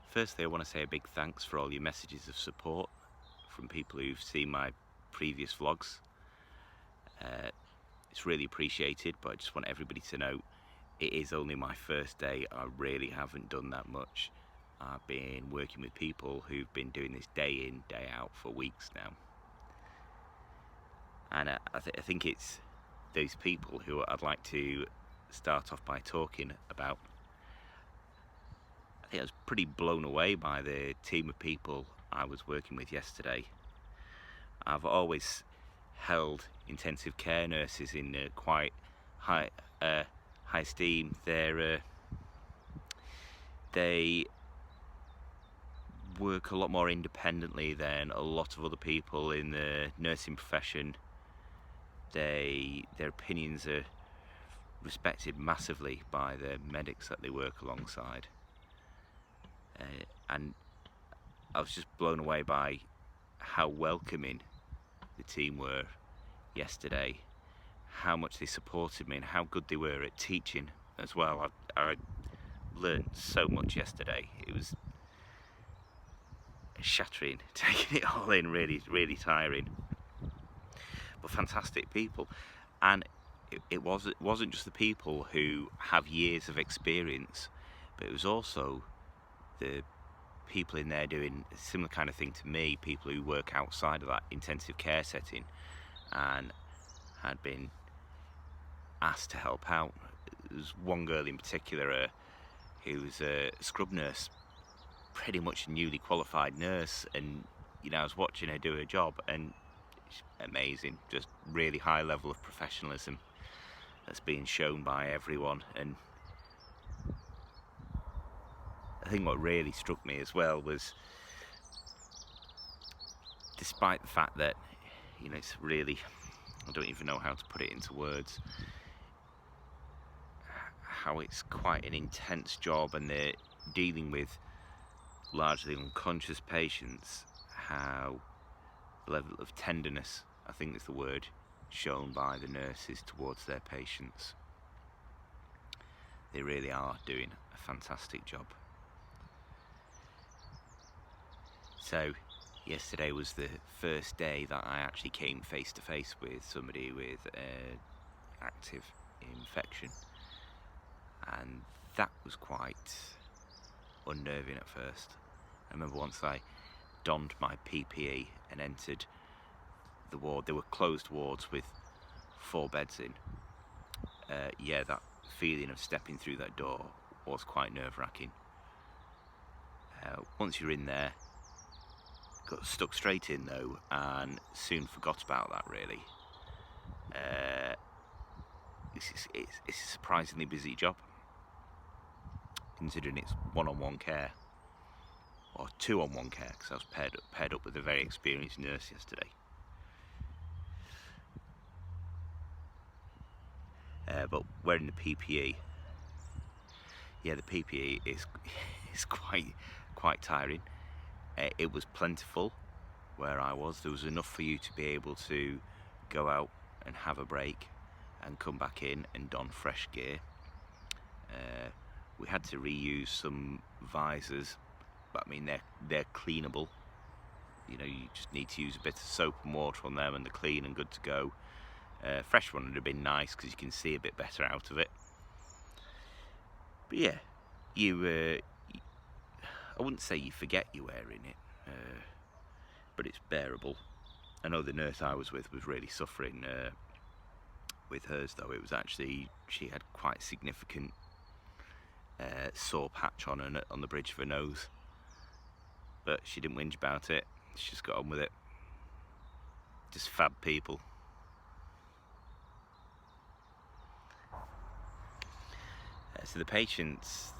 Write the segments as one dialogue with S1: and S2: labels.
S1: Firstly, I want to say a big thanks for all your messages of support from people who've seen my previous vlogs. It's really appreciated, but I just want everybody to know it is only my first day. I really haven't done that much. I've been working with people who've been doing this day in, day out for weeks now. And I think it's those people who I'd like to start off by talking about. I think I was pretty blown away by the team of people I was working with yesterday. I've always held intensive care nurses in quite high esteem. They work a lot more independently than a lot of other people in the nursing profession. Their opinions are respected massively by the medics that they work alongside. And I was just blown away by how welcoming the team were yesterday, how much they supported me and how good they were at teaching as well. I learned so much yesterday. It was shattering, taking it all in, really tiring, but fantastic people. And it wasn't just the people who have years of experience, but it was also the people in there doing a similar kind of thing to me, people who work outside of that intensive care setting and had been asked to help out. There was one girl in particular who was a scrub nurse, pretty much a newly qualified nurse, and I was watching her do her job, and it's amazing, just really high level of professionalism that's being shown by everyone. And I think what really struck me as well was, despite the fact that it's really, I don't even know how to put it into words, how it's quite an intense job and they're dealing with largely unconscious patients, how the level of tenderness, I think is the word, shown by the nurses towards their patients. They really are doing a fantastic job. So yesterday was the first day that I actually came face to face with somebody with an active infection, and that was quite unnerving at first. I remember once I donned my PPE and entered the ward. There were closed wards with 4 beds in. That feeling of stepping through that door was quite nerve-wracking. Once you're in there, got stuck straight in though, and soon forgot about that really. It's a surprisingly busy job, considering it's one-on-one care, or 2-on-1 care, because I was paired up with a very experienced nurse yesterday. But wearing the PPE, the PPE is quite tiring. It was plentiful where I was. There was enough for you to be able to go out and have a break and come back in and don fresh gear. We had to reuse some visors, but I mean they're cleanable. You just need to use a bit of soap and water on them and they're clean and good to go. Fresh one would have been nice because you can see a bit better out of it. But yeah, I wouldn't say you forget you're wearing it, but it's bearable. I know the nurse I was with was really suffering with hers though. It was actually, she had quite significant sore patch on the bridge of her nose, but she didn't whinge about it. She just got on with it. Just fab people. So the patients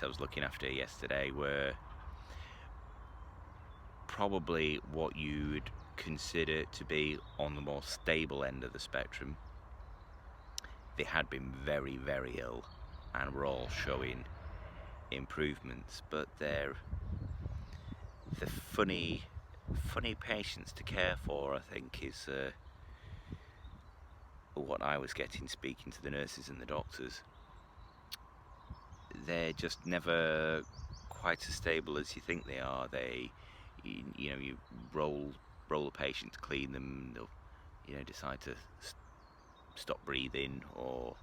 S1: I was looking after yesterday were probably what you'd consider to be on the more stable end of the spectrum. They had been very, very ill and were all showing improvements, but they're the funny patients to care for, I think, is what I was getting speaking to the nurses and the doctors. They're just never quite as stable as you think they are. You roll a patient to clean them, they'll decide to stop breathing, or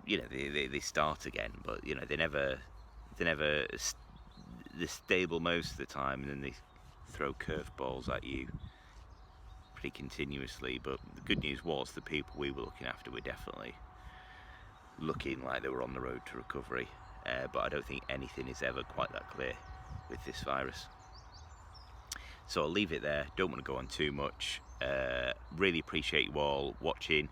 S1: they start again, but they're stable most of the time, and then they throw curveballs at you pretty continuously. But the good news was the people we were looking after were definitely looking like they were on the road to recovery, but I don't think anything is ever quite that clear with this virus. So I'll leave it there, don't want to go on too much. Really appreciate you all watching.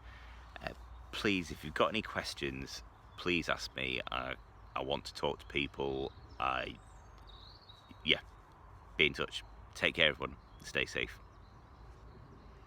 S1: Please, if you've got any questions, please ask me. I want to talk to people. Be in touch. Take care, everyone. Stay safe.